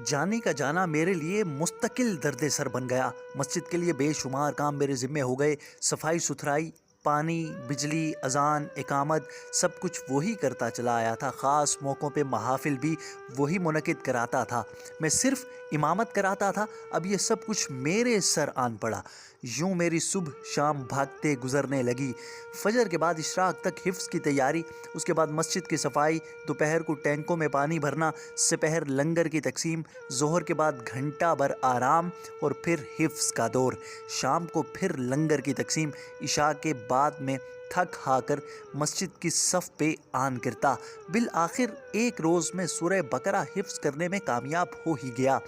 جانے کا جانا میرے لیے مستقل درد سر بن گیا۔ مسجد کے لیے بے شمار کام میرے ذمے ہو گئے۔ صفائی ستھرائی، پانی، بجلی، اذان، اقامت، سب کچھ وہی کرتا چلا آیا تھا۔ خاص موقعوں پہ محافل بھی وہی منعقد کراتا تھا۔ میں صرف امامت کراتا تھا۔ اب یہ سب کچھ میرے سر آن پڑا۔ یوں میری صبح شام بھاگتے گزرنے لگی۔ فجر کے بعد اشراق تک حفظ کی تیاری، اس کے بعد مسجد کی صفائی، دوپہر کو ٹینکوں میں پانی بھرنا، سپہر لنگر کی تقسیم، ظہر کے بعد گھنٹہ بھر آرام اور پھر حفظ کا دور، شام کو پھر لنگر کی تقسیم، عشاء کے بعد میں تھک ہا کر مسجد کی صف پہ آن کرتا۔ بالآخر ایک روز میں سورہ بقرہ حفظ کرنے میں کامیاب ہو ہی گیا۔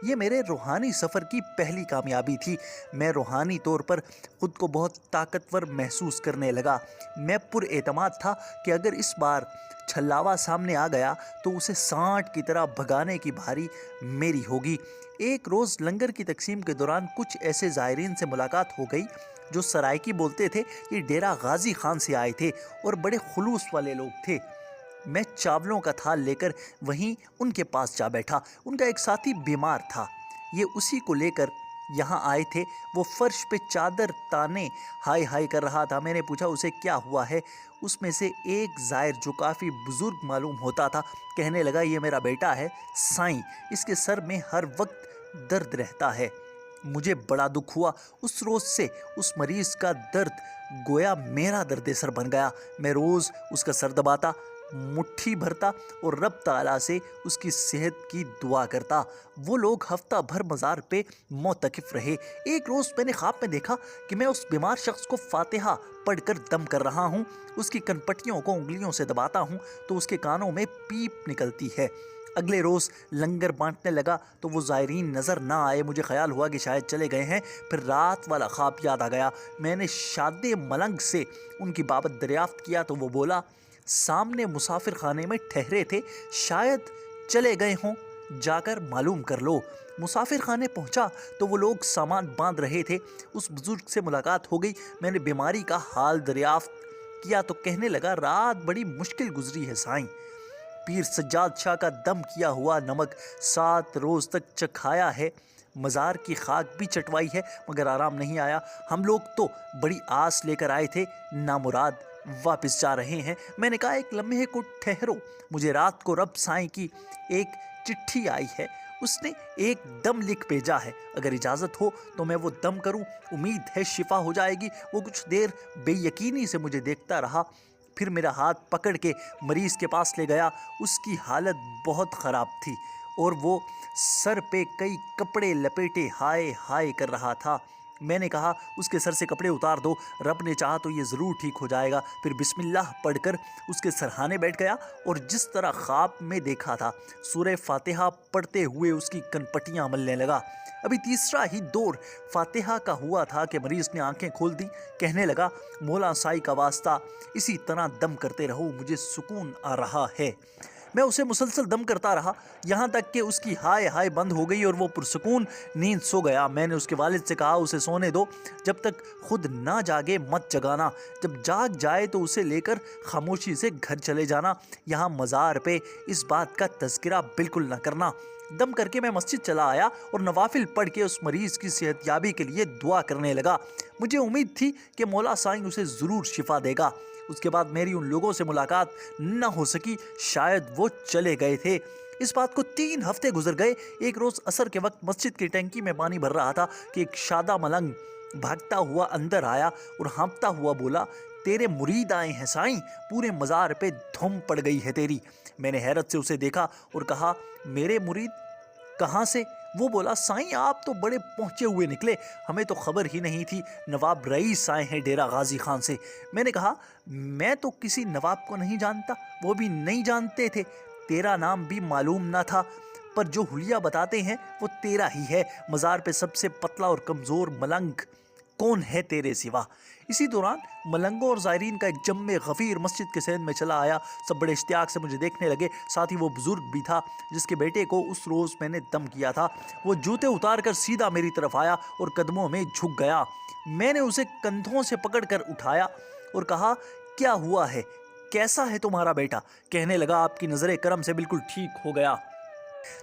یہ میرے روحانی سفر کی پہلی کامیابی تھی۔ میں روحانی طور پر خود کو بہت طاقتور محسوس کرنے لگا۔ میں پر اعتماد تھا کہ اگر اس بار چھلاوا سامنے آ گیا تو اسے سانٹ کی طرح بھگانے کی بھاری میری ہوگی۔ ایک روز لنگر کی تقسیم کے دوران کچھ ایسے زائرین سے ملاقات ہو گئی جو سرائکی بولتے تھے۔ یہ ڈیرہ غازی خان سے آئے تھے اور بڑے خلوص والے لوگ تھے۔ میں چاولوں کا تھال لے کر وہیں ان کے پاس جا بیٹھا۔ ان کا ایک ساتھی بیمار تھا، یہ اسی کو لے کر یہاں آئے تھے۔ وہ فرش پہ چادر تانے ہائے ہائے کر رہا تھا۔ میں نے پوچھا اسے کیا ہوا ہے۔ اس میں سے ایک زائر جو کافی بزرگ معلوم ہوتا تھا کہنے لگا یہ میرا بیٹا ہے سائیں، اس کے سر میں ہر وقت درد رہتا ہے۔ مجھے بڑا دکھ ہوا۔ اس روز سے اس مریض کا درد گویا میرا درد سر بن گیا۔ میں روز اس کا سر دباتا، مٹھی بھرتا اور رب تعالیٰ سے اس کی صحت کی دعا کرتا۔ وہ لوگ ہفتہ بھر مزار پہ معتکف رہے۔ ایک روز میں نے خواب میں دیکھا کہ میں اس بیمار شخص کو فاتحہ پڑھ کر دم کر رہا ہوں۔ اس کی کنپٹیوں کو انگلیوں سے دباتا ہوں تو اس کے کانوں میں پیپ نکلتی ہے۔ اگلے روز لنگر بانٹنے لگا تو وہ زائرین نظر نہ آئے۔ مجھے خیال ہوا کہ شاید چلے گئے ہیں۔ پھر رات والا خواب یاد آ گیا۔ میں نے شاد ملنگ سے ان کی بابت دریافت کیا تو وہ بولا سامنے مسافر خانے میں ٹھہرے تھے، شاید چلے گئے ہوں، جا کر معلوم کر لو۔ مسافر خانے پہنچا تو وہ لوگ سامان باندھ رہے تھے۔ اس بزرگ سے ملاقات ہو گئی۔ میں نے بیماری کا حال دریافت کیا تو کہنے لگا رات بڑی مشکل گزری ہے سائیں۔ پیر سجاد شاہ کا دم کیا ہوا نمک 7 روز تک چکھایا ہے، مزار کی خاک بھی چٹوائی ہے، مگر آرام نہیں آیا۔ ہم لوگ تو بڑی آس لے کر آئے تھے، نامراد واپس جا رہے ہیں۔ میں نے کہا ایک لمحے کو ٹھہرو، مجھے رات کو رب سائیں کی ایک چٹھی آئی ہے، اس نے ایک دم لکھ بھیجا ہے، اگر اجازت ہو تو میں وہ دم کروں، امید ہے شفا ہو جائے گی۔ وہ کچھ دیر بے یقینی سے مجھے دیکھتا رہا، پھر میرا ہاتھ پکڑ کے مریض کے پاس لے گیا۔ اس کی حالت بہت خراب تھی اور وہ سر پہ کئی کپڑے لپیٹے ہائے ہائے کر رہا تھا۔ میں نے کہا اس کے سر سے کپڑے اتار دو، رب نے چاہا تو یہ ضرور ٹھیک ہو جائے گا۔ پھر بسم اللہ پڑھ کر اس کے سرہانے بیٹھ گیا اور جس طرح خواب میں دیکھا تھا سورہ فاتحہ پڑھتے ہوئے اس کی کنپٹیاں ملنے لگا۔ ابھی تیسرا ہی دور فاتحہ کا ہوا تھا کہ مریض نے آنکھیں کھول دی، کہنے لگا مولا سائی کا واسطہ اسی طرح دم کرتے رہو، مجھے سکون آ رہا ہے۔ میں اسے مسلسل دم کرتا رہا یہاں تک کہ اس کی ہائے ہائے بند ہو گئی اور وہ پرسکون نیند سو گیا۔ میں نے اس کے والد سے کہا اسے سونے دو، جب تک خود نہ جاگے مت جگانا، جب جاگ جائے تو اسے لے کر خاموشی سے گھر چلے جانا، یہاں مزار پہ اس بات کا تذکرہ بالکل نہ کرنا۔ دم کر کے میں مسجد چلا آیا اور نوافل پڑھ کے اس مریض کی صحت یابی کے لیے دعا کرنے لگا۔ مجھے امید تھی کہ مولا سائیں اسے ضرور شفا دے گا۔ اس کے بعد میری ان لوگوں سے ملاقات نہ ہو سکی، شاید وہ چلے گئے تھے۔ اس بات کو 3 ہفتے گزر گئے۔ ایک روز عصر کے وقت مسجد کی ٹینکی میں پانی بھر رہا تھا کہ ایک شادہ ملنگ بھاگتا ہوا اندر آیا اور ہانپتا ہوا بولا تیرے مرید آئے ہیں سائیں، پورے مزار پہ دھم پڑ گئی ہے تیری۔ میں نے حیرت سے اسے دیکھا اور کہا میرے مرید کہاں سے؟ وہ بولا سائیں آپ تو بڑے پہنچے ہوئے نکلے، ہمیں تو خبر ہی نہیں تھی، نواب رئیس آئے ہیں ڈیرہ غازی خان سے۔ میں نے کہا میں تو کسی نواب کو نہیں جانتا، وہ بھی نہیں جانتے تھے، تیرا نام بھی معلوم نہ تھا، پر جو حلیہ بتاتے ہیں وہ تیرا ہی ہے۔ مزار پہ سب سے پتلا اور کمزور ملنگ کون ہے تیرے سوا؟ اسی دوران ملنگوں اور زائرین کا ایک جم غفیر مسجد کے صحن میں چلا آیا۔ سب بڑے اشتیاق سے مجھے دیکھنے لگے، ساتھ ہی وہ بزرگ بھی تھا جس کے بیٹے کو اس روز میں نے دم کیا تھا۔ وہ جوتے اتار کر سیدھا میری طرف آیا اور قدموں میں جھک گیا۔ میں نے اسے کندھوں سے پکڑ کر اٹھایا اور کہا کیا ہوا ہے، کیسا ہے تمہارا بیٹا؟ کہنے لگا آپ کی نظر کرم سے بالکل ٹھیک ہو گیا۔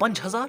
5,000,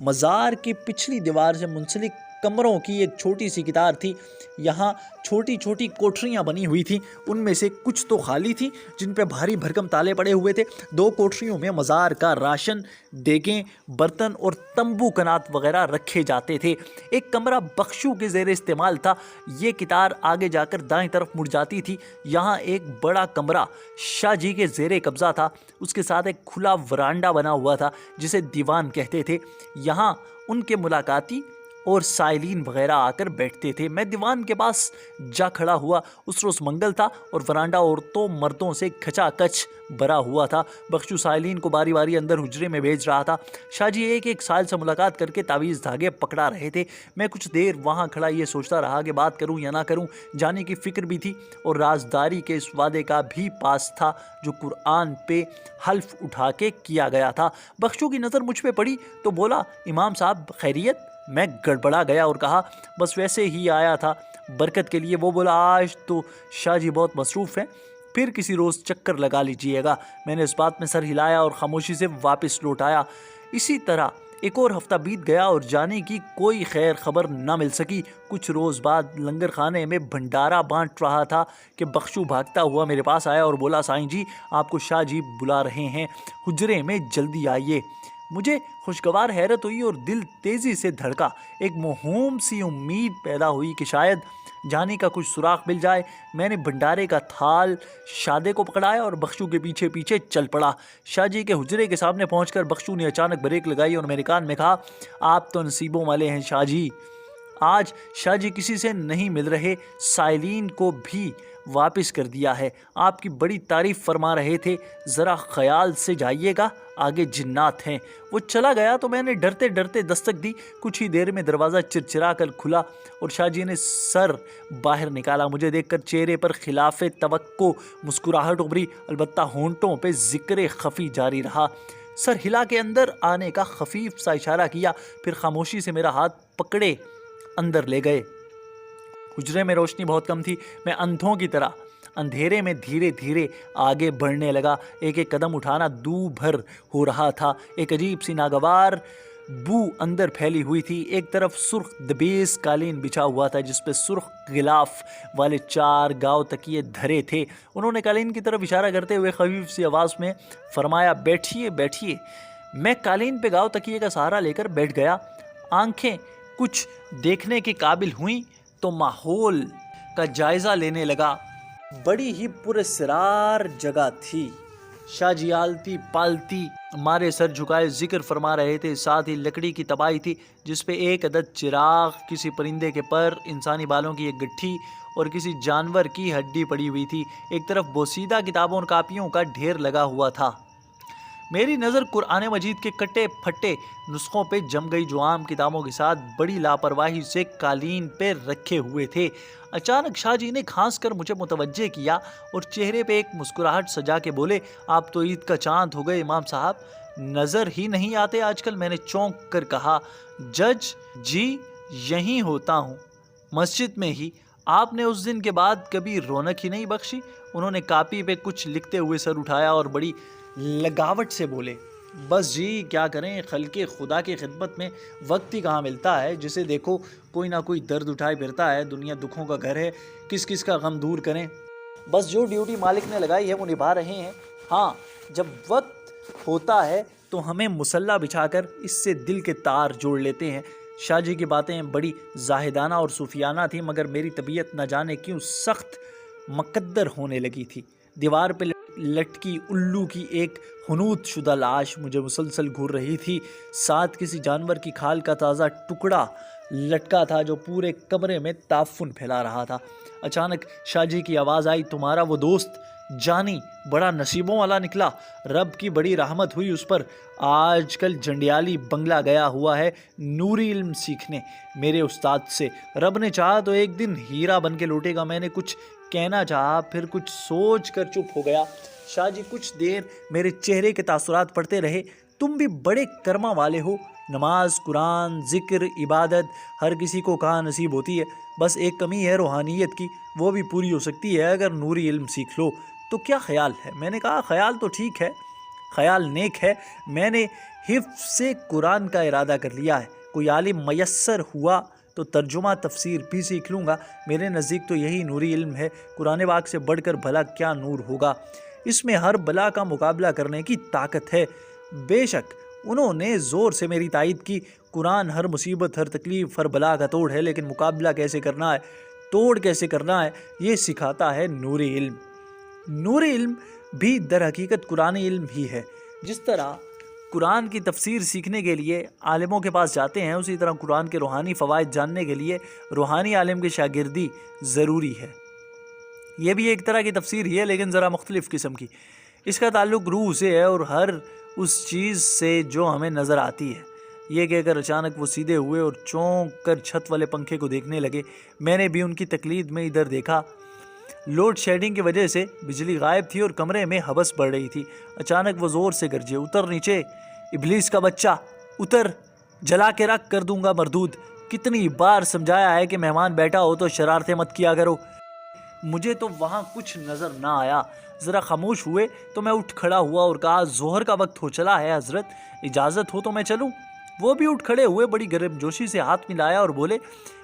مزار کی پچھلی دیوار سے منسلک کمروں کی ایک چھوٹی سی قطار تھی۔ یہاں چھوٹی چھوٹی کوٹریاں بنی ہوئی تھیں، ان میں سے کچھ تو خالی تھیں جن پہ بھاری بھرکم تالے پڑے ہوئے تھے۔ 2 کوٹریوں میں مزار کا راشن، دیگیں، برتن اور تمبو کنات وغیرہ رکھے جاتے تھے۔ ایک کمرہ بخشو کے زیر استعمال تھا، یہ قطار آگے جا کر دائیں طرف مڑ جاتی تھی۔ یہاں ایک بڑا کمرہ شاہ جی کے زیر قبضہ تھا، اس کے ساتھ ایک کھلا ورانڈا بنا ہوا تھا جسے دیوان کہتے تھے۔ یہاں ان کے ملاقاتی اور سائلین وغیرہ آ کر بیٹھتے تھے۔ میں دیوان کے پاس جا کھڑا ہوا۔ اس روز منگل تھا اور ورانڈا عورتوں مردوں سے کھچا کچ بھرا ہوا تھا۔ بخشو سائلین کو باری باری اندر حجرے میں بھیج رہا تھا۔ شاہ جی ایک ایک سائل سے ملاقات کر کے تعویذ دھاگے پکڑا رہے تھے۔ میں کچھ دیر وہاں کھڑا یہ سوچتا رہا کہ بات کروں یا نہ کروں۔ جانے کی فکر بھی تھی اور رازداری کے اس وعدے کا بھی پاس تھا جو قرآن پہ حلف اٹھا کے کیا گیا تھا۔ بخشو کی نظر مجھ پہ پڑی تو بولا، امام صاحب خیریت؟ میں گڑبڑا گیا اور کہا، بس ویسے ہی آیا تھا برکت کے لیے۔ وہ بولا، آج تو شاہ جی بہت مصروف ہیں، پھر کسی روز چکر لگا لیجئے گا۔ میں نے اس بات میں سر ہلایا اور خاموشی سے واپس لوٹ آیا۔ اسی طرح ایک اور ہفتہ بیت گیا اور جانے کی کوئی خیر خبر نہ مل سکی۔ کچھ روز بعد لنگر خانے میں بھنڈارا بانٹ رہا تھا کہ بخشو بھاگتا ہوا میرے پاس آیا اور بولا، سائیں جی آپ کو شاہ جی بلا رہے ہیں، حجرے میں جلدی آئیے۔ مجھے خوشگوار حیرت ہوئی اور دل تیزی سے دھڑکا۔ ایک موہوم سی امید پیدا ہوئی کہ شاید جانی کا کچھ سراغ مل جائے۔ میں نے بھنڈارے کا تھال شادے کو پکڑایا اور بخشو کے پیچھے پیچھے چل پڑا۔ شاہ جی کے حجرے کے سامنے پہنچ کر بخشو نے اچانک بریک لگائی اور میرے کان میں کہا، آپ تو نصیبوں والے ہیں شاہ جی، آج شاہ جی کسی سے نہیں مل رہے، سائلین کو بھی واپس کر دیا ہے، آپ کی بڑی تعریف فرما رہے تھے، ذرا خیال سے جائیے گا، آگے جنات ہیں۔ وہ چلا گیا تو میں نے ڈرتے ڈرتے دستک دی۔ کچھ ہی دیر میں دروازہ چرچرا کر کھلا اور شاہ جی نے سر باہر نکالا۔ مجھے دیکھ کر چہرے پر خلاف توقع مسکراہٹ ابھری، البتہ ہونٹوں پہ ذکر خفی جاری رہا۔ سر ہلا کے اندر آنے کا خفیف سا اشارہ کیا، پھر خاموشی سے میرا ہاتھ پکڑے اندر لے گئے۔ حجرے میں روشنی بہت کم تھی۔ میں اندھوں کی طرح اندھیرے میں دھیرے دھیرے آگے بڑھنے لگا۔ ایک ایک قدم اٹھانا دو بھر ہو رہا تھا۔ ایک عجیب سی ناگوار بو اندر پھیلی ہوئی تھی۔ ایک طرف سرخ دبیس قالین بچھا ہوا تھا جس پہ سرخ غلاف والے 4 گاؤ تکیے دھرے تھے۔ انہوں نے قالین کی طرف اشارہ کرتے ہوئے خفیف سی آواز میں فرمایا، بیٹھیے بیٹھیے۔ میں قالین پہ گاؤ تکیے کا سہارا لے کر بیٹھ گیا۔ آنکھیں کچھ دیکھنے کے قابل ہوئیں تو ماحول کا جائزہ لینے لگا۔ بڑی ہی پراسرار جگہ تھی۔ شاہ جی آلتی پالتی ہمارے سر جھکائے ذکر فرما رہے تھے، ساتھ ہی لکڑی کی تباہی تھی جس پہ ایک عدد چراغ، کسی پرندے کے پر، انسانی بالوں کی ایک گٹھی اور کسی جانور کی ہڈی پڑی ہوئی تھی۔ ایک طرف بوسیدہ کتابوں اور کاپیوں کا ڈھیر لگا ہوا تھا۔ میری نظر قرآن مجید کے کٹے پھٹے نسخوں پہ جم گئی جو عام کتابوں کے ساتھ بڑی لاپرواہی سے قالین پہ رکھے ہوئے تھے۔ اچانک شاہ جی نے کھانس کر مجھے متوجہ کیا اور چہرے پہ ایک مسکراہٹ سجا کے بولے، آپ تو عید کا چاند ہو گئے امام صاحب، نظر ہی نہیں آتے آج کل۔ میں نے چونک کر کہا، جج جی یہیں ہوتا ہوں، مسجد میں ہی۔ آپ نے اس دن کے بعد کبھی رونق ہی نہیں بخشی۔ انہوں نے کاپی پہ کچھ لکھتے ہوئے سر اٹھایا اور بڑی لگاوٹ سے بولے، بس جی کیا کریں، خلق خدا کی خدمت میں وقت ہی کہاں ملتا ہے، جسے دیکھو کوئی نہ کوئی درد اٹھائے پھرتا ہے، دنیا دکھوں کا گھر ہے، کس کس کا غم دور کریں، بس جو ڈیوٹی مالک نے لگائی ہے وہ نبھا رہے ہیں۔ ہاں جب وقت ہوتا ہے تو ہمیں مسلح بچھا کر اس سے دل کے تار جوڑ لیتے ہیں۔ شاہ جی کی باتیں بڑی زاہدانہ اور صوفیانہ تھیں، مگر میری طبیعت نہ جانے کیوں سخت مقدر ہونے لگی تھی۔ دیوار پہ لٹکی الو کی ایک حنوط شدہ لاش مجھے مسلسل گھور رہی تھی، ساتھ کسی جانور کی کھال کا تازہ ٹکڑا لٹکا تھا جو پورے کمرے میں تعفن پھیلا رہا تھا۔ اچانک شاہ جی کی آواز آئی، تمہارا وہ دوست جانی بڑا نصیبوں والا نکلا، رب کی بڑی رحمت ہوئی اس پر، آج کل جنڈیالی بنگلہ گیا ہوا ہے نوری علم سیکھنے میرے استاد سے، رب نے چاہا تو ایک دن ہیرا بن کے لوٹے گا۔ میں نے کچھ کہنا چاہا، پھر کچھ سوچ کر چپ ہو گیا۔ شاہ جی کچھ دیر میرے چہرے کے تاثرات پڑھتے رہے، تم بھی بڑے کرما والے ہو، نماز، قرآن، ذکر، عبادت ہر کسی کو کہاں نصیب ہوتی ہے، بس ایک کمی ہے روحانیت کی، وہ بھی پوری ہو سکتی ہے اگر نوری علم سیکھ لو، تو کیا خیال ہے؟ میں نے کہا خیال تو ٹھیک ہے، خیال نیک ہے، میں نے حفظ سے قرآن کا ارادہ کر لیا ہے، کوئی عالم میسر ہوا تو ترجمہ تفسیر بھی سیکھ لوں گا۔ میرے نزدیک تو یہی نوری علم ہے، قرآن پاک سے بڑھ کر بھلا کیا نور ہوگا، اس میں ہر بلا کا مقابلہ کرنے کی طاقت ہے۔ بے شک انہوں نے زور سے میری تائید کی، قرآن ہر مصیبت، ہر تکلیف، ہر بلا کا توڑ ہے، لیکن مقابلہ کیسے کرنا ہے، توڑ کیسے کرنا ہے، یہ سکھاتا ہے نوری علم۔ نوری علم بھی در حقیقت قرآن علم ہی ہے۔ جس طرح قرآن کی تفسیر سیکھنے کے لیے عالموں کے پاس جاتے ہیں، اسی طرح قرآن کے روحانی فوائد جاننے کے لیے روحانی عالم کی شاگردی ضروری ہے۔ یہ بھی ایک طرح کی تفسیر ہی ہے، لیکن ذرا مختلف قسم کی۔ اس کا تعلق روح سے ہے اور ہر اس چیز سے جو ہمیں نظر آتی ہے۔ یہ کہہ کر اچانک وہ سیدھے ہوئے اور چونک کر چھت والے پنکھے کو دیکھنے لگے۔ میں نے بھی ان کی تقلید میں ادھر دیکھا۔ لوڈ شیڈنگ کی وجہ سے بجلی غائب تھی اور کمرے میں ہبس بڑھ رہی تھی۔ اچانک وہ زور سے گرجے، اتر نیچے، ابلیس کا بچہ، اتر، جلا کے رکھ کر دوں گا مردود۔ کتنی بار سمجھایا ہے کہ مہمان بیٹھا ہو تو شرارتیں مت کیا کرو۔ مجھے تو وہاں کچھ نظر نہ آیا۔ ذرا خاموش ہوئے تو میں اٹھ کھڑا ہوا اور کہا، ظہر کا وقت ہو چلا ہے حضرت، اجازت ہو تو میں چلوں؟ وہ بھی اٹھ کھڑے ہوئے، بڑی گرم جوشی سے ہاتھ ملایا اور بولے،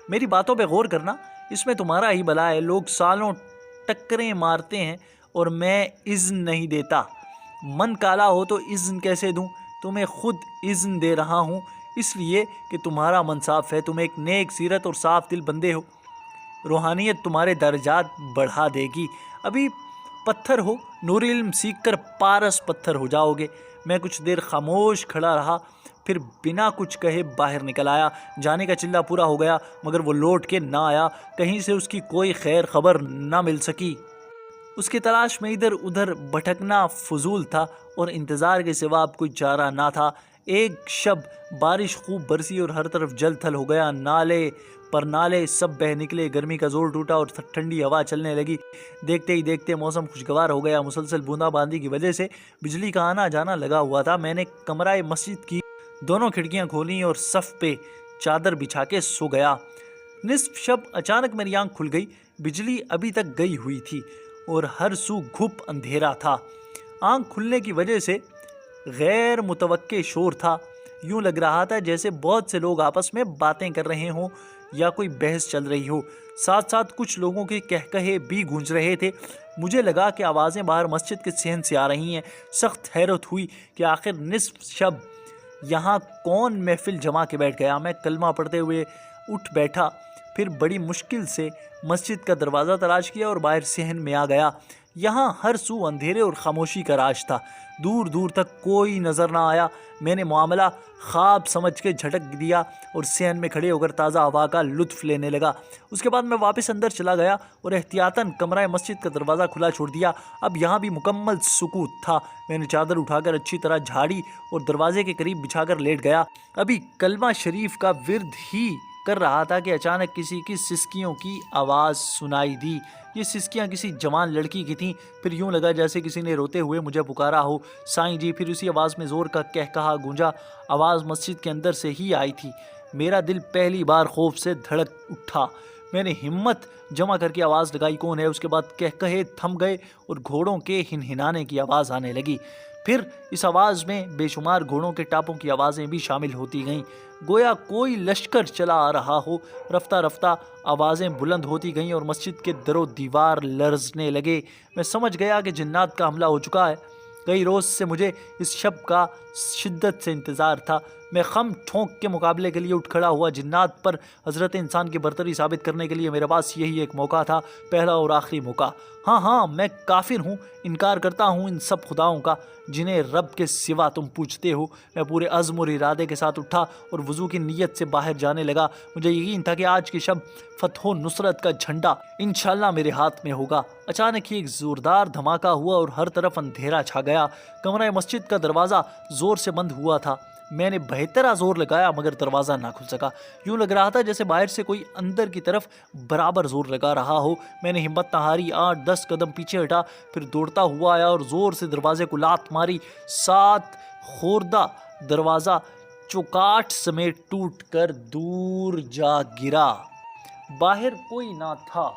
میری باتوں پہ غور کرنا، اس میں تمہارا ہی بھلا ہے۔ لوگ سالوں ٹکریں مارتے ہیں اور میں اذن نہیں دیتا۔ من کالا ہو تو اذن کیسے دوں؟ تمہیں خود اذن دے رہا ہوں، اس لیے کہ تمہارا من صاف ہے، تم ایک نیک سیرت اور صاف دل بندے ہو۔ روحانیت تمہارے درجات بڑھا دے گی۔ ابھی پتھر ہو، نور علم سیکھ کر پارس پتھر ہو جاؤ گے۔ میں کچھ دیر خاموش کھڑا رہا، پھر بنا کچھ کہے باہر نکل آیا۔ جانے کا چلہ پورا ہو گیا مگر وہ لوٹ کے نہ آیا، کہیں سے اس کی کوئی خیر خبر نہ مل سکی۔ اس کی تلاش میں ادھر ادھر بھٹکنا فضول تھا اور انتظار کے سوا اب کوئی چارہ نہ تھا۔ ایک شب بارش خوب برسی اور ہر طرف جل تھل ہو گیا، نالے پر نالے سب بہہ نکلے، گرمی کا زور ٹوٹا اور ٹھنڈی ہوا چلنے لگی۔ دیکھتے ہی دیکھتے موسم خوشگوار ہو گیا۔ مسلسل بوندا باندی کی وجہ سے بجلی کا آنا جانا لگا ہوا تھا۔ میں نے کمرہ مسجد کی دونوں کھڑکیاں کھولیں اور صف پہ چادر بچھا کے سو گیا۔ نصف شب اچانک میری آنکھ کھل گئی۔ بجلی ابھی تک گئی ہوئی تھی اور ہر سو گھپ اندھیرا تھا۔ آنکھ کھلنے کی وجہ سے غیر متوقع شور تھا، یوں لگ رہا تھا جیسے بہت سے لوگ آپس میں باتیں کر رہے ہوں یا کوئی بحث چل رہی ہو۔ ساتھ ساتھ کچھ لوگوں کے کہکہے بھی گونج رہے تھے۔ مجھے لگا کہ آوازیں باہر مسجد کے صحن سے آ رہی ہیں۔ سخت حیرت ہوئی کہ آخر نصف شب یہاں کون محفل جما کے بیٹھ گیا۔ میں کلمہ پڑھتے ہوئے اٹھ بیٹھا، پھر بڑی مشکل سے مسجد کا دروازہ تلاش کیا اور باہر صحن میں آ گیا۔ یہاں ہر سو اندھیرے اور خاموشی کا راج تھا، دور دور تک کوئی نظر نہ آیا۔ میں نے معاملہ خواب سمجھ کے جھٹک دیا اور صحن میں کھڑے ہو کر تازہ ہوا کا لطف لینے لگا۔ اس کے بعد میں واپس اندر چلا گیا اور احتیاطاً کمرہ مسجد کا دروازہ کھلا چھوڑ دیا۔ اب یہاں بھی مکمل سکوت تھا۔ میں نے چادر اٹھا کر اچھی طرح جھاڑی اور دروازے کے قریب بچھا کر لیٹ گیا۔ ابھی کلمہ شریف کا ورد ہی کر رہا تھا کہ اچانک کسی کی سسکیوں کی آواز سنائی دی۔ یہ سسکیاں کسی جوان لڑکی کی تھیں۔ پھر یوں لگا جیسے کسی نے روتے ہوئے مجھے پکارا ہو، سائیں جی۔ پھر اسی آواز میں زور کا کہا گونجا۔ آواز مسجد کے اندر سے ہی آئی تھی۔ میرا دل پہلی بار خوف سے دھڑک اٹھا۔ میں نے ہمت جمع کر کے آواز لگائی، کون ہے؟ اس کے بعد کہے تھم گئے اور گھوڑوں کے ہنہنانے کی آواز آنے لگی۔ پھر اس آواز میں بے شمار گھوڑوں کے ٹاپوں کی آوازیں بھی شامل ہوتی گئیں، گویا کوئی لشکر چلا آ رہا ہو۔ رفتہ رفتہ آوازیں بلند ہوتی گئیں اور مسجد کے در و دیوار لرزنے لگے۔ میں سمجھ گیا کہ جنات کا حملہ ہو چکا ہے۔ کئی روز سے مجھے اس شب کا شدت سے انتظار تھا۔ میں خم ٹھونک کے مقابلے کے لیے اٹھ کھڑا ہوا۔ جنات پر حضرت انسان کی برتری ثابت کرنے کے لیے میرے پاس یہی ایک موقع تھا، پہلا اور آخری موقع۔ ہاں میں کافر ہوں، انکار کرتا ہوں ان سب خداؤں کا جنہیں رب کے سوا تم پوجتے ہو۔ میں پورے عزم اور ارادے کے ساتھ اٹھا اور وضو کی نیت سے باہر جانے لگا۔ مجھے یقین تھا کہ آج کی شب فتح و نصرت کا جھنڈا انشاءاللہ میرے ہاتھ میں ہوگا۔ اچانک ہی ایک زوردار دھماکہ ہوا اور ہر طرف اندھیرا چھا گیا۔ کمرہ مسجد کا دروازہ زور سے بند ہوا تھا۔ میں نے بہترا زور لگایا مگر دروازہ نہ کھل سکا۔ یوں لگ رہا تھا جیسے باہر سے کوئی اندر کی طرف برابر زور لگا رہا ہو۔ میں نے ہمت نہ ہاری، 8-10 قدم پیچھے ہٹا، پھر دوڑتا ہوا آیا اور زور سے دروازے کو لات ماری۔ 7 خوردہ دروازہ چوکاٹ سمیت ٹوٹ کر دور جا گرا۔ باہر کوئی نہ تھا۔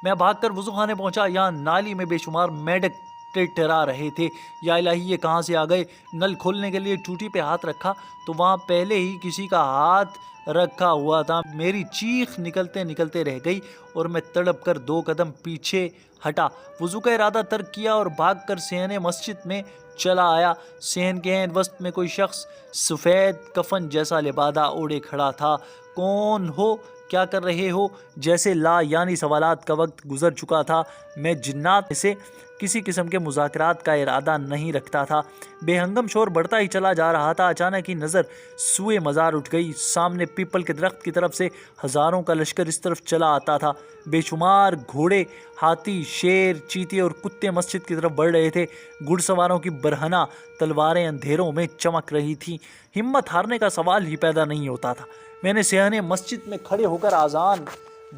میں بھاگ کر وضو خانے پہنچا۔ یہاں نالی میں بے شمار میڈک ٹرٹرا رہے تھے۔ یا الہی یہ کہاں سے آ گئے؟ نل کھولنے کے لیے ٹوٹی پہ ہاتھ رکھا تو وہاں پہلے ہی کسی کا ہاتھ رکھا ہوا تھا۔ میری چیخ نکلتے نکلتے رہ گئی اور میں تڑپ کر 2 قدم پیچھے ہٹا، وضو کا ارادہ ترک کیا اور بھاگ کر صحن مسجد میں چلا آیا۔ صحن کے عین وسط میں کوئی شخص سفید کفن جیسا لبادہ اوڑھے کھڑا تھا۔ کون ہو؟ کیا کر رہے ہو؟ جیسے لا یعنی سوالات کا وقت گزر چکا تھا۔ میں جنات سے کسی قسم کے مذاکرات کا ارادہ نہیں رکھتا تھا۔ بے ہنگم شور بڑھتا ہی چلا جا رہا تھا۔ اچانک ہی نظر سوئے مزار اٹھ گئی۔ سامنے پیپل کے درخت کی طرف سے ہزاروں کا لشکر اس طرف چلا آتا تھا۔ بے شمار گھوڑے، ہاتھی، شیر، چیتے اور کتے مسجد کی طرف بڑھ رہے تھے۔ گھڑ سواروں کی برہنہ تلواریں اندھیروں میں چمک رہی تھیں۔ ہمت ہارنے کا سوال ہی پیدا نہیں ہوتا تھا۔ میں نے صحن مسجد میں کھڑے ہو کر آذان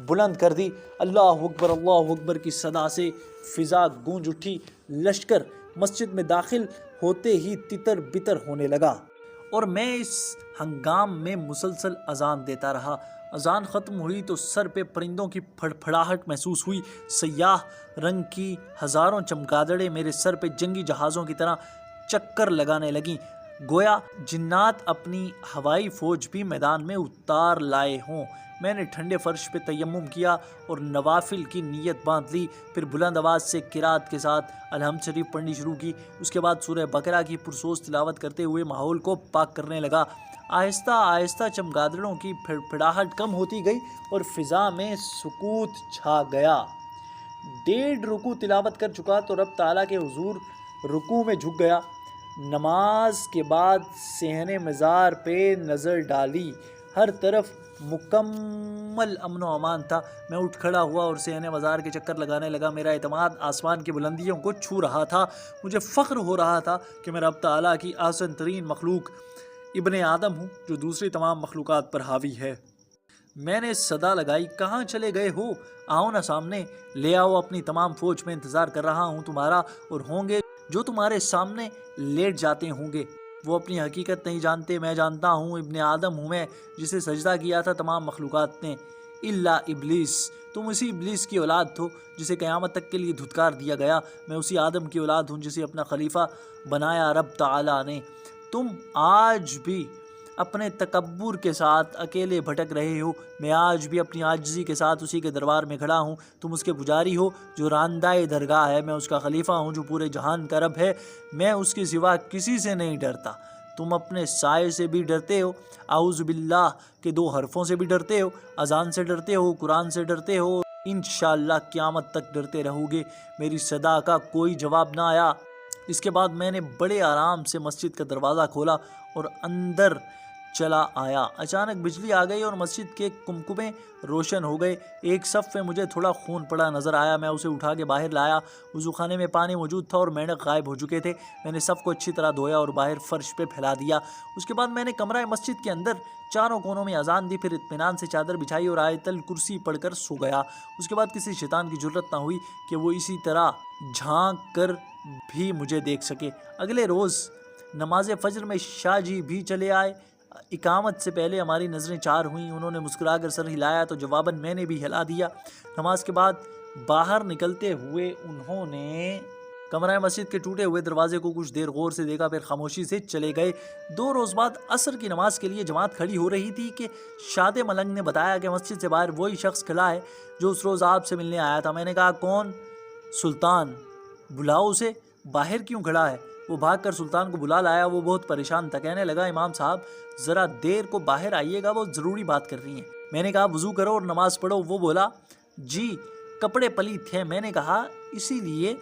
بلند کر دی۔ اللہ اکبر کی صدا سے فضا گونج اٹھی۔ لشکر مسجد میں داخل ہوتے ہی تتر بتر ہونے لگا اور میں اس ہنگام میں مسلسل اذان دیتا رہا۔ اذان ختم ہوئی تو سر پہ پرندوں کی پھڑپھڑاہٹ محسوس ہوئی۔ سیاہ رنگ کی ہزاروں چمگادڑیں میرے سر پہ جنگی جہازوں کی طرح چکر لگانے لگیں، گویا جنات اپنی ہوائی فوج بھی میدان میں اتار لائے ہوں۔ میں نے ٹھنڈے فرش پہ تیمم کیا اور نوافل کی نیت باندھ لی، پھر بلند آواز سے قرات کے ساتھ الحمد شریف پڑھنی شروع کی۔ اس کے بعد سورہ بقرہ کی پرسوز تلاوت کرتے ہوئے ماحول کو پاک کرنے لگا۔ آہستہ آہستہ چمگادڑوں کی پھڑپھڑاہٹ کم ہوتی گئی اور فضا میں سکوت چھا گیا۔ 1.5 رکوع تلاوت کر چکا تو رب تعالیٰ کے حضور رکوع میں جھک گیا۔ نماز کے بعد صحن مزار پہ نظر ڈالی، ہر طرف مکمل امن و امان تھا۔ میں اٹھ کھڑا ہوا اور صحن مزار کے چکر لگانے لگا۔ میرا اعتماد آسمان کی بلندیوں کو چھو رہا تھا۔ مجھے فخر ہو رہا تھا کہ میں رب تعالیٰ کی احسن ترین مخلوق ابن آدم ہوں جو دوسری تمام مخلوقات پر حاوی ہے۔ میں نے صدا لگائی، کہاں چلے گئے ہو؟ آؤ نا سامنے، لے آؤ اپنی تمام فوج، میں انتظار کر رہا ہوں تمہارا، اور ہوں گے جو تمہارے سامنے لیٹ جاتے ہوں گے۔ وہ اپنی حقیقت نہیں جانتے، میں جانتا ہوں۔ ابن آدم ہوں میں، جسے سجدہ کیا تھا تمام مخلوقات نے، الا ابلیس۔ تم اسی ابلیس کی اولاد ہو جسے قیامت تک کے لیے دھتکار دیا گیا۔ میں اسی آدم کی اولاد ہوں جسے اپنا خلیفہ بنایا رب تعالیٰ نے۔ تم آج بھی اپنے تکبر کے ساتھ اکیلے بھٹک رہے ہو، میں آج بھی اپنی عاجزی کے ساتھ اسی کے دربار میں کھڑا ہوں۔ تم اس کے پجاری ہو جو راندہ درگاہ ہے، میں اس کا خلیفہ ہوں جو پورے جہان کا رب ہے۔ میں اس کے سوا کسی سے نہیں ڈرتا۔ تم اپنے سائے سے بھی ڈرتے ہو، اعوذ باللہ کے 2 حرفوں سے بھی ڈرتے ہو، اذان سے ڈرتے ہو، قرآن سے ڈرتے ہو، انشاءاللہ قیامت تک ڈرتے رہو گے۔ میری صدا کا کوئی جواب نہ آیا۔ اس کے بعد میں نے بڑے آرام سے مسجد کا دروازہ کھولا اور اندر چلا آیا۔ اچانک بجلی آ گئی اور مسجد کے کمکمے روشن ہو گئے۔ ایک صف میں مجھے تھوڑا خون پڑا نظر آیا۔ میں اسے اٹھا کے باہر لایا۔ وضو خانے میں پانی موجود تھا اور مینڈک غائب ہو چکے تھے۔ میں نے صف کو اچھی طرح دھویا اور باہر فرش پہ پھیلا دیا۔ اس کے بعد میں نے کمرہ مسجد کے اندر چاروں کونوں میں اذان دی، پھر اطمینان سے چادر بچھائی اور آیت الکرسی پڑھ کر سو گیا۔ اس کے بعد کسی شیطان کی جرت نہ ہوئی کہ وہ اسی طرح جھانک کر بھی مجھے دیکھ سکے۔ اگلے روز نماز فجر میں شاہ جی بھی چلے آئے۔ اقامت سے پہلے ہماری نظریں چار ہوئیں۔ انہوں نے مسکرا کر سر ہلایا تو جواباً میں نے بھی ہلا دیا۔ نماز کے بعد باہر نکلتے ہوئے انہوں نے کمرہ مسجد کے ٹوٹے ہوئے دروازے کو کچھ دیر غور سے دیکھا، پھر خاموشی سے چلے گئے۔ 2 روز بعد عصر کی نماز کے لیے جماعت کھڑی ہو رہی تھی کہ شاد ملنگ نے بتایا کہ مسجد سے باہر وہی شخص کھڑا ہے جو اس روز آپ سے ملنے آیا تھا۔ میں نے کہا، کون؟ سلطان۔ بلاؤ اسے۔ باہر کیوں کھڑا ہے؟ وہ بھاگ کر سلطان کو بلا لایا۔ وہ بہت پریشان تھا، کہنے لگا، امام صاحب ذرا دیر کو باہر آئیے گا، وہ ضروری بات کر رہی ہیں۔ میں نے کہا، وضو کرو اور نماز پڑھو۔ وہ بولا، جی کپڑے پلیت ہیں۔ میں نے کہا، اسی لیے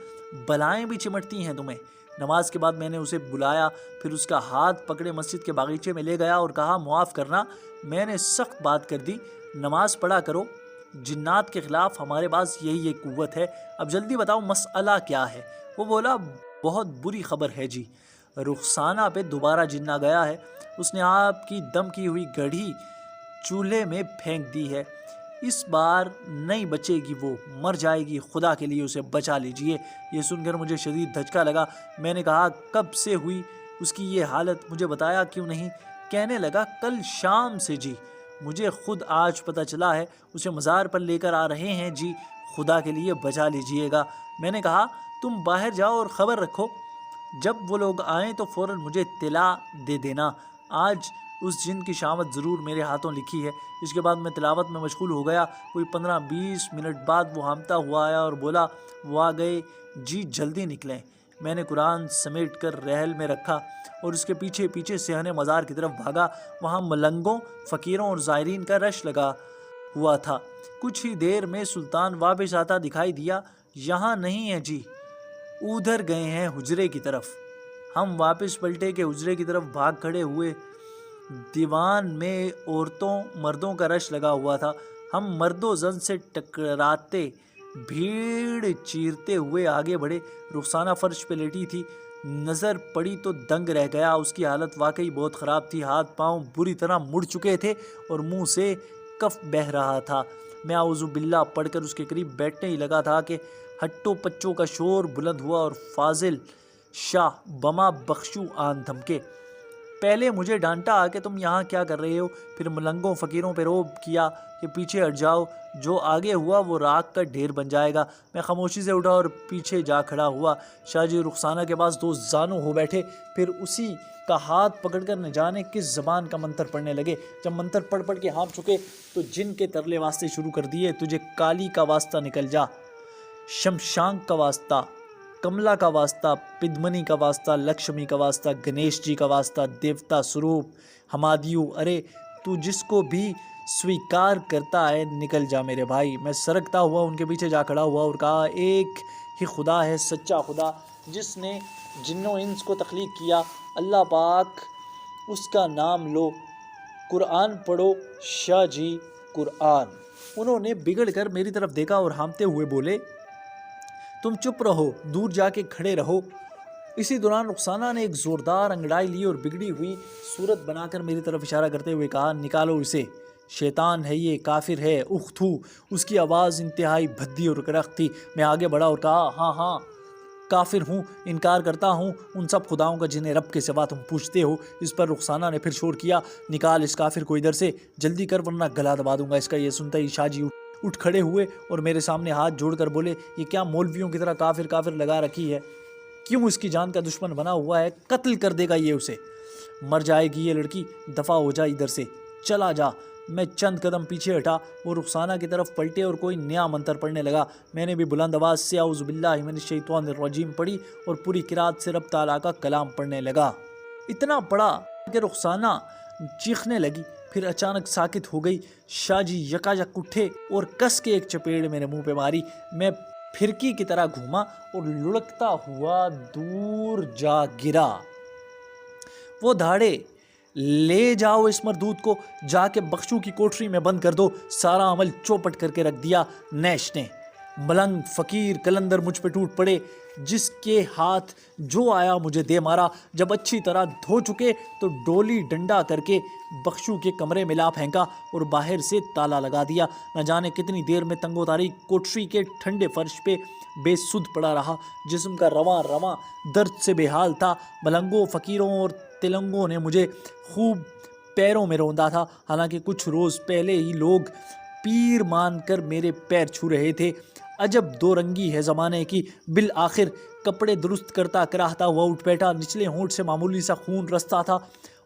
بلائیں بھی چمٹتی ہیں تمہیں۔ نماز کے بعد میں نے اسے بلایا، پھر اس کا ہاتھ پکڑے مسجد کے باغیچے میں لے گیا اور کہا، معاف کرنا، میں نے سخت بات کر دی، نماز پڑھا کرو، جنات کے خلاف ہمارے پاس یہی ایک قوت ہے۔ اب جلدی بتاؤ مسئلہ کیا ہے؟ وہ بولا، بہت بری خبر ہے جی، رخسانہ پہ دوبارہ جن آ گیا ہے۔ اس نے آپ کی دم کی ہوئی گڑھی چولہے میں پھینک دی ہے۔ اس بار نہیں بچے گی، وہ مر جائے گی، خدا کے لیے اسے بچا لیجئے۔ یہ سن کر مجھے شدید دھچکا لگا۔ میں نے کہا، کب سے ہوئی اس کی یہ حالت؟ مجھے بتایا کیوں نہیں؟ کہنے لگا، کل شام سے جی، مجھے خود آج پتہ چلا ہے، اسے مزار پر لے کر آ رہے ہیں جی، خدا کے لیے بچا لیجئے گا۔ میں نے کہا، تم باہر جاؤ اور خبر رکھو، جب وہ لوگ آئیں تو فوراً مجھے اطلاع دے دینا۔ آج اس جن کی شامت ضرور میرے ہاتھوں لکھی ہے۔ اس کے بعد میں تلاوت میں مشغول ہو گیا۔ کوئی 15-20 منٹ بعد وہ ہامتا ہوا آیا اور بولا، وہ آ گئے جی، جلدی نکلیں۔ میں نے قرآن سمیٹ کر رحل میں رکھا اور اس کے پیچھے پیچھے صحن مزار کی طرف بھاگا۔ وہاں ملنگوں، فقیروں اور زائرین کا رش لگا ہوا تھا۔ کچھ ہی دیر میں سلطان واپس آتا دکھائی دیا۔ یہاں نہیں ہے جی، ادھر گئے ہیں حجرے کی طرف۔ ہم واپس پلٹے کہ حجرے کی طرف بھاگ کھڑے ہوئے۔ دیوان میں عورتوں مردوں کا رش لگا ہوا تھا۔ ہم مرد و زن سے ٹکراتے بھیڑ چیرتے ہوئے آگے بڑھے۔ رخسانہ فرش پہ لیٹی تھی، نظر پڑی تو دنگ رہ گیا۔ اس کی حالت واقعی بہت خراب تھی، ہاتھ پاؤں بری طرح مڑ چکے تھے اور منہ سے کف بہہ رہا تھا۔ میں اعوذ باللہ پڑھ کر اس کے قریب بیٹھنے ہی لگا تھا کہ ہٹو پچوں کا شور بلند ہوا اور فاضل شاہ بما بخشو آن دھمکے۔ پہلے مجھے ڈانٹا آ کہ تم یہاں کیا کر رہے ہو، پھر ملنگوں فقیروں پہ روب کیا کہ پیچھے ہٹ جاؤ، جو آگے ہوا وہ راکھ کا ڈھیر بن جائے گا۔ میں خاموشی سے اٹھا اور پیچھے جا کھڑا ہوا۔ شاہ جی رخسانہ کے پاس 2 زانو ہو بیٹھے، پھر اسی کا ہاتھ پکڑ کر نہ جانے کس زبان کا منتر پڑھنے لگے۔ جب منتر پڑھ پڑھ کے ہانپ چکے تو جن کے ترلے واسطے شروع کر دیے، تجھے کالی کا واسطہ نکل جا، شمشانک کا واسطہ، کملا کا واسطہ، پدمنی کا واسطہ، لکشمی کا واسطہ، گنیش جی کا واسطہ، دیوتا سوروپ، ہمادیو، ارے تو جس کو بھی سویکار کرتا ہے نکل جا میرے بھائی۔ میں سرکتا ہوا ان کے پیچھے جا کھڑا ہوا اور کہا، ایک ہی خدا ہے، سچا خدا، جس نے جن و انس کو تخلیق کیا، اللہ پاک، اس کا نام لو، قرآن پڑھو شاہ جی، قرآن۔ انہوں نے بگڑ کر میری طرف دیکھا اور ہامتے ہوئے بولے، تم چپ رہو، دور جا کے کھڑے رہو۔ اسی دوران رخسانہ نے ایک زوردار انگڑائی لی اور بگڑی ہوئی صورت بنا کر میری طرف اشارہ کرتے ہوئے کہا، نکالو اسے، شیطان ہے یہ، کافر ہے، اخ تھو۔ اس کی آواز انتہائی بھدی اور کرخت تھی۔ میں آگے بڑھا اور کہا، ہاں ہاں کافر ہوں، انکار کرتا ہوں ان سب خداؤں کا جنہیں رب کے سوا تم پوچھتے ہو۔ اس پر رخسانہ نے پھر شور کیا، نکال اس کافر کو ادھر سے، جلدی کر ورنہ گلا دبا دوں گا اس کا۔ یہ سنتا ہی شاہ جی اٹھ کھڑے ہوئے اور میرے سامنے ہاتھ جوڑ کر بولے، یہ کیا مولویوں کی طرح کافر کافر لگا رکھی ہے؟ کیوں اس کی جان کا دشمن بنا ہوا ہے؟ قتل کر دے گا یہ اسے، مر جائے گی یہ لڑکی، دفع ہو جا ادھر سے، چلا جا۔ میں چند قدم پیچھے ہٹا، وہ رخسانہ کی طرف پلٹے اور کوئی نیا منتر پڑھنے لگا۔ میں نے بھی بلند آواز سے اعوذ باللہ من الشیطان الرجیم پڑھی اور پوری قرات سے رب تعالیٰ کا کلام پڑھنے لگا۔ اتنا پڑھا کہ رخسانہ چیخنے لگی، پھر اچانک ساکت ہو گئی۔ شاہ جی یکایک اٹھے اور کس کے ایک چپیڑ میرے منہ پہ ماری۔ میں پھرکی کی طرح گھوما اور لڑکتا ہوا دور جا گرا۔ وہ دھاڑے، لے جاؤ اس مردود کو، جا کے بخشو کی کوٹری میں بند کر دو۔ سارا عمل چوپٹ کر کے رکھ دیا نیش نے۔ ملنگ، فقیر، کلندر مجھ پہ ٹوٹ پڑے، جس کے ہاتھ جو آیا مجھے دے مارا۔ جب اچھی طرح دھو چکے تو ڈولی ڈنڈا کر کے بخشو کے کمرے میں لا پھینکا اور باہر سے تالا لگا دیا۔ نہ جانے کتنی دیر میں تنگ و تاریک کوٹری کے ٹھنڈے فرش پہ بے سدھ پڑا رہا، جسم کا رواں رواں درد سے بے حال تھا۔ ملنگوں، فقیروں اور تلنگوں نے مجھے خوب پیروں میں روندا تھا، حالانکہ کچھ روز پہلے ہی لوگ پیر مان کر میرے پیر چھو رہے تھے۔ عجب دو رنگی ہے زمانے کی۔ بالآخر کپڑے درست کرتا کراہتا ہوا اٹھ بیٹھا، نچلے ہونٹ سے معمولی سا خون رستا تھا،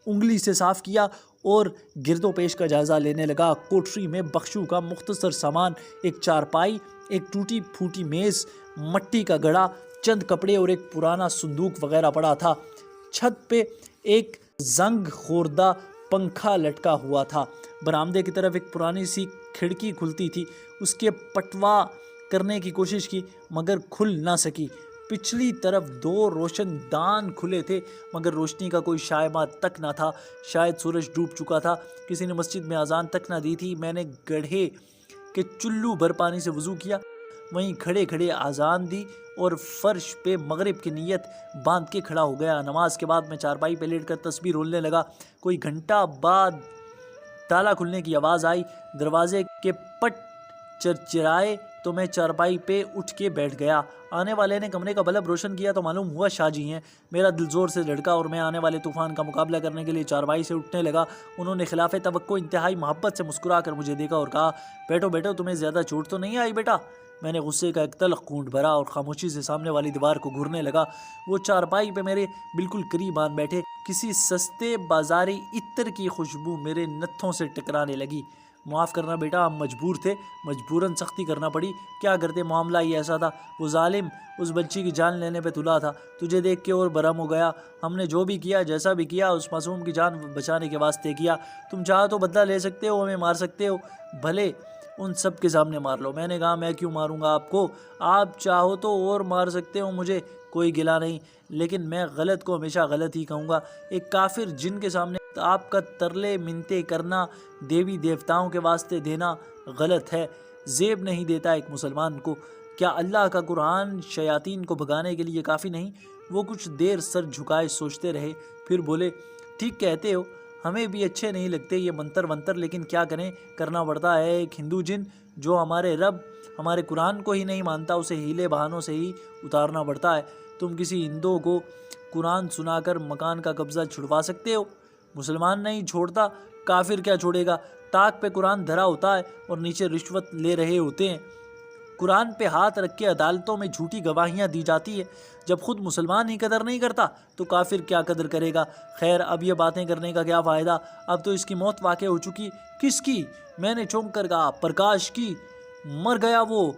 انگلی سے صاف کیا اور گرد و پیش کا جائزہ لینے لگا۔ کوٹری میں بخشو کا مختصر سامان، ایک چارپائی، ایک ٹوٹی پھوٹی میز، مٹی کا گڑا، چند کپڑے اور ایک پرانا صندوق وغیرہ پڑا تھا۔ چھت پہ ایک زنگ خوردہ پنکھا لٹکا ہوا تھا۔ برآمدے کی طرف ایک پرانی سی کھڑکی کھلتی تھی، اس کے پٹوا کرنے کی کوشش کی مگر کھل نہ سکی۔ پچھلی طرف 2 روشن دان کھلے تھے مگر روشنی کا کوئی شائبہ تک نہ تھا، شاید سورج ڈوب چکا تھا، کسی نے مسجد میں اذان تک نہ دی تھی۔ میں نے گڑھے کے چلو بھر پانی سے وضو کیا، وہیں کھڑے کھڑے اذان دی اور فرش پہ مغرب کی نیت باندھ کے کھڑا ہو گیا۔ نماز کے بعد میں چارپائی پہ لیٹ کر تسبیح رولنے لگا۔ کوئی گھنٹہ بعد تالا کھلنے کی آواز آئی، دروازے کے پٹ چرچرائے تو میں چارپائی پہ اٹھ کے بیٹھ گیا۔ آنے والے نے کمرے کا بلب روشن کیا تو معلوم ہوا شاہ جی ہیں۔ میرا دل زور سے دھڑکا اور میں آنے والے طوفان کا مقابلہ کرنے کے لیے چارپائی سے اٹھنے لگا۔ انہوں نے خلاف توقع انتہائی محبت سے مسکرا کر مجھے دیکھا اور کہا، بیٹھو بیٹھو، تمہیں زیادہ چوٹ تو نہیں آئی بیٹا؟ میں نے غصے کا ایک تلخ گھونٹ بھرا اور خاموشی سے سامنے والی دیوار کو گھورنے لگا۔ وہ چارپائی پہ میرے بالکل قریب آن بیٹھے۔ کسی سستے بازاری عطر کی خوشبو میرے نتھوں سے ٹکرانے لگی۔ معاف کرنا بیٹا، ہم مجبور تھے، مجبوراً سختی کرنا پڑی، کیا کرتے، معاملہ ہی ایسا تھا۔ وہ ظالم اس بچی کی جان لینے پہ تلا تھا، تجھے دیکھ کے اور برہم ہو گیا۔ ہم نے جو بھی کیا، جیسا بھی کیا، اس معصوم کی جان بچانے کے واسطے کیا۔ تم چاہو تو بدلہ لے سکتے ہو، ہمیں مار سکتے ہو، بھلے ان سب کے سامنے مار لو۔ میں نے کہا میں کیوں ماروں گا آپ کو، آپ چاہو تو اور مار سکتے ہو، مجھے کوئی گلہ نہیں، لیکن میں غلط کو ہمیشہ غلط ہی کہوں گا۔ ایک کافر جن کے سامنے آپ کا ترلے منتیں کرنا، دیوی دیوتاؤں کے واسطے دینا غلط ہے، زیب نہیں دیتا ایک مسلمان کو۔ کیا اللہ کا قرآن شیاطین کو بھگانے کے لیے کافی نہیں؟ وہ کچھ دیر سر جھکائے سوچتے رہے، پھر بولے ٹھیک کہتے ہو، ہمیں بھی اچھے نہیں لگتے یہ منتر ونتر، لیکن کیا کریں، کرنا پڑتا ہے۔ ایک ہندو جن جو ہمارے رب ہمارے قرآن کو ہی نہیں مانتا، اسے ہیلے بہانوں سے ہی اتارنا پڑتا ہے۔ تم کسی ہندو کو قرآن سنا کر مکان کا قبضہ چھڑوا سکتے ہو؟ مسلمان نہیں چھوڑتا، کافر کیا چھوڑے گا؟ طاق پہ قرآن دھرا ہوتا ہے اور نیچے رشوت لے رہے ہوتے ہیں۔ قرآن پہ ہاتھ رکھ کے عدالتوں میں جھوٹی گواہیاں دی جاتی ہے۔ جب خود مسلمان ہی قدر نہیں کرتا تو کافر کیا قدر کرے گا؟ خیر، اب یہ باتیں کرنے کا کیا فائدہ، اب تو اس کی موت واقع ہو چکی۔ کس کی؟ میں نے چونک کر کہا، پرکاش کی۔ مر گیا وہ،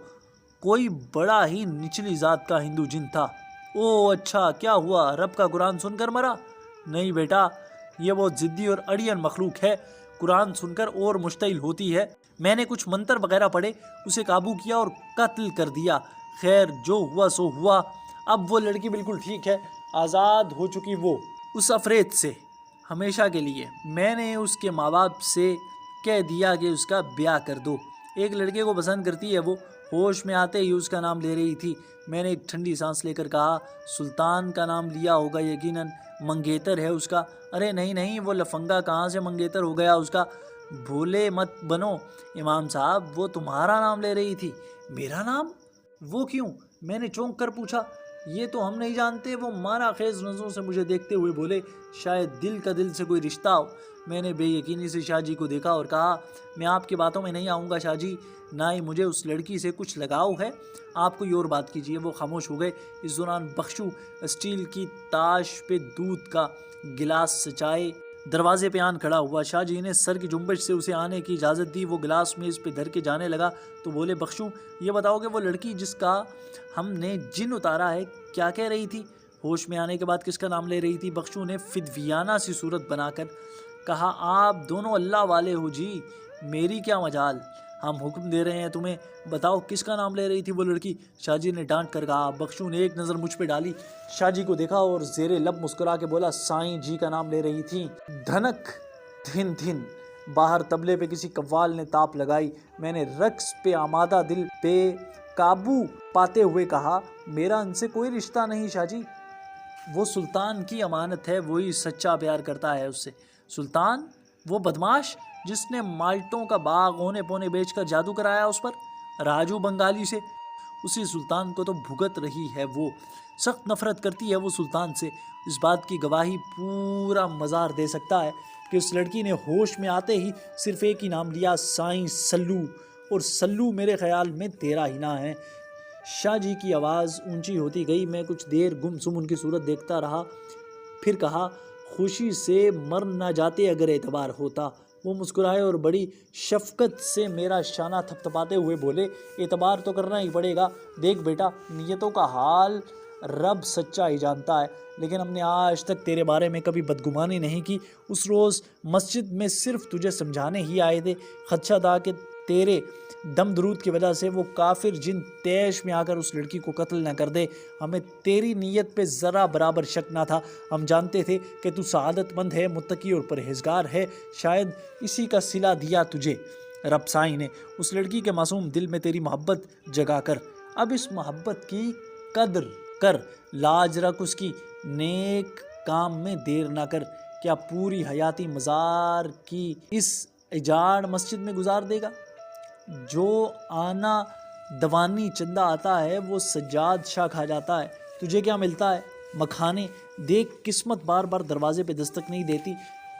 کوئی بڑا ہی نچلی ذات کا ہندو جن تھا۔ او اچھا، کیا ہوا، رب کا قرآن سن کر مرا؟ نہیں بیٹا، یہ بہت ضدی اور اڑین مخلوق ہے، قرآن سن کر اور مشتعل ہوتی ہے۔ میں نے کچھ منتر وغیرہ پڑھے، اسے قابو کیا اور قتل کر دیا۔ خیر، جو ہوا سو ہوا۔ اب وہ لڑکی بالکل ٹھیک ہے، آزاد ہو چکی وہ اس افریت سے ہمیشہ کے لیے۔ میں نے اس کے ماں باپ سے کہہ دیا کہ اس کا بیاہ کر دو۔ ایک لڑکے کو پسند کرتی ہے وہ، ہوش میں آتے ہی اس کا نام لے رہی تھی۔ میں نے ایک ٹھنڈی سانس لے کر کہا، سلطان کا نام لیا ہوگا یقیناً، منگیتر ہے اس کا۔ ارے نہیں، وہ لفنگا کہاں سے منگیتر ہو گیا اس کا، بھولے مت بنو امام صاحب، وہ تمہارا نام لے رہی تھی۔ میرا نام؟ وہ کیوں؟ میں نے چونک کر پوچھا۔ یہ تو ہم نہیں جانتے۔ وہ مارا خیز نظروں سے مجھے دیکھتے ہوئے بولے، شاید دل کا دل سے کوئی رشتہ ہو۔ میں نے بے یقینی سے شاہ جی کو دیکھا اور کہا، میں آپ کی باتوں میں نہیں آؤں گا شاہ جی، نہ ہی مجھے اس لڑکی سے کچھ لگاؤ ہے، آپ کوئی اور بات کیجیے۔ وہ خاموش ہو گئے۔ اس دوران بخشو اسٹیل کی تاش پہ دودھ کا گلاس سجائے دروازے پہ آن کھڑا ہوا۔ شاہ جی نے سر کی جنبش سے اسے آنے کی اجازت دی۔ وہ گلاس میز پہ دھر کے جانے لگا تو بولے، بخشو یہ بتاؤ کہ وہ لڑکی جس کا ہم نے جن اتارا ہے کیا کہہ رہی تھی؟ ہوش میں آنے کے بعد کس کا نام لے رہی تھی؟ بخشو نے فدویانہ سی صورت بنا کر کہا، آپ دونوں اللہ والے ہو جی، میری کیا مجال، ہم حکم دے رہے ہیں تمہیں، بتاؤ کس کا نام لے رہی تھی وہ لڑکی؟ شاہ جی نے ڈانٹ کر کہا۔ بخشو نے ایک نظر مجھ پہ ڈالی، شاہ جی کو دیکھا اور زیر لب مسکرا کے بولا، سائیں جی کا نام لے رہی تھی۔ دھنک دھن دھن باہر طبلے پہ کسی قوال نے تاپ لگائی۔ میں نے رقص پہ آمادہ دل پہ قابو پاتے ہوئے کہا، میرا ان سے کوئی رشتہ نہیں شاہ جی، وہ سلطان کی امانت ہے، وہی سچا پیار کرتا ہے اس سے۔ سلطان؟ وہ بدماش جس نے مالٹوں کا باغ اونے پونے بیچ کر جادو کرایا اس پر، راجو بنگالی سے، اسی سلطان کو تو بھگت رہی ہے وہ۔ سخت نفرت کرتی ہے وہ سلطان سے۔ اس بات کی گواہی پورا مزار دے سکتا ہے کہ اس لڑکی نے ہوش میں آتے ہی صرف ایک ہی نام لیا، سائیں سلو، اور سلو میرے خیال میں تیرا ہی نام ہے۔ شاہ جی کی آواز اونچی ہوتی گئی۔ میں کچھ دیر گم سم ان کی صورت دیکھتا رہا، پھر کہا، خوشی سے مر نہ جاتے اگر اعتبار ہوتا۔ وہ مسکرائے اور بڑی شفقت سے میرا شانہ تھپتھپاتے ہوئے بولے، اعتبار تو کرنا ہی پڑے گا۔ دیکھ بیٹا، نیتوں کا حال رب سچا ہی جانتا ہے، لیکن ہم نے آج تک تیرے بارے میں کبھی بدگمانی نہیں کی۔ اس روز مسجد میں صرف تجھے سمجھانے ہی آئے تھے، خدشہ تھا کہ تیرے دم درود کی وجہ سے وہ کافر جن تیش میں آ کر اس لڑکی کو قتل نہ کر دے۔ ہمیں تیری نیت پہ ذرا برابر شک نہ تھا، ہم جانتے تھے کہ تو سعادت مند ہے، متقی اور پرہیزگار ہے، شاید اسی کا صلہ دیا تجھے رب سائیں نے اس لڑکی کے معصوم دل میں تیری محبت جگا کر۔ اب اس محبت کی قدر کر، لاج رکھ اس کی، نیک کام میں دیر نہ کر۔ کیا پوری حیاتی مزار کی اس اجاڑ مسجد میں گزار دے گا؟ جو آنا دوانی چندہ آتا ہے وہ سجاد شاہ کھا جاتا ہے، تجھے کیا ملتا ہے؟ مکھانے۔ دیکھ قسمت بار بار دروازے پہ دستک نہیں دیتی،